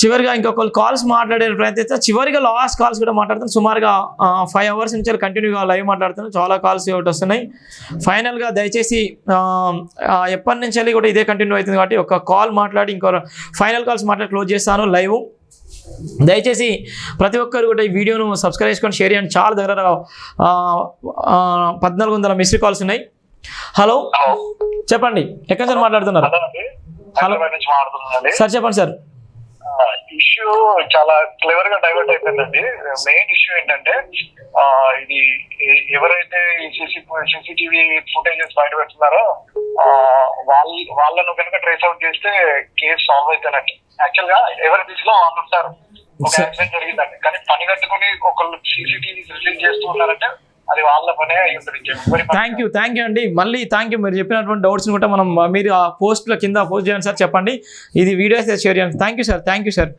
చివరిగా ఇంకొకరు కాల్స్ మాట్లాడే ప్రయత్నిస్తే చివరిగా లాస్ట్ కాల్స్ కూడా మాట్లాడుతాను. సుమారుగా 5 hours నుంచి కంటిన్యూగా లైవ్ మాట్లాడుతాను. చాలా కాల్స్ ఒకటి వస్తున్నాయి. ఫైనల్గా దయచేసి ఎప్పటి నుంచి వెళ్ళి కూడా ఇదే కంటిన్యూ అవుతుంది కాబట్టి ఒక కాల్ మాట్లాడి ఇంకో ఫైనల్ కాల్స్ మాట్లాడి క్లోజ్ చేస్తాను లైవ్. దయచేసి ప్రతి ఒక్కరు కూడా ఈ వీడియోను సబ్స్క్రైబ్ చేసుకొని షేర్ చేయండి. చాలా దగ్గర 1400 మిస్డ్ కాల్స్ ఉన్నాయి. హలో చెప్పండి, ఎక్కడి నుంచి మాట్లాడుతున్నారు? హలో సార్ చెప్పండి సార్. ఇష్యూ చాలా క్లెవర్ గా డైవర్ట్ అయిపోయిందండి. మెయిన్ ఇష్యూ ఏంటంటే ఇది ఎవరైతే ఈ సీసీటీవీ ఫుటేజెస్ బయట పెడుతున్నారో వాళ్ళను కనుక ట్రేస్ అవుట్ చేస్తే కేసు సాల్వ్ అవుతానండి. యాక్చువల్ గా ఎవరి దిశలో వాళ్ళు ఉంటారు. ఒక యాక్సిడెంట్ జరిగిందండి, కానీ పని కట్టుకుని ఒకళ్ళు సీసీటీవీ రిలీజ్ చేస్తూ ఉన్నారంటే అది వాళ్ళ పనే అయి ఉంటుంది. థ్యాంక్ యూ అండి. మళ్ళీ థ్యాంక్ యూ. మీరు చెప్పినటువంటి డౌట్స్ కూడా మనం మీరు ఆ పోస్ట్లో కింద పోస్ట్ చేయండి సార్, చెప్పండి. ఇది వీడియోస్ షేర్ చేయండి. Thank you sir.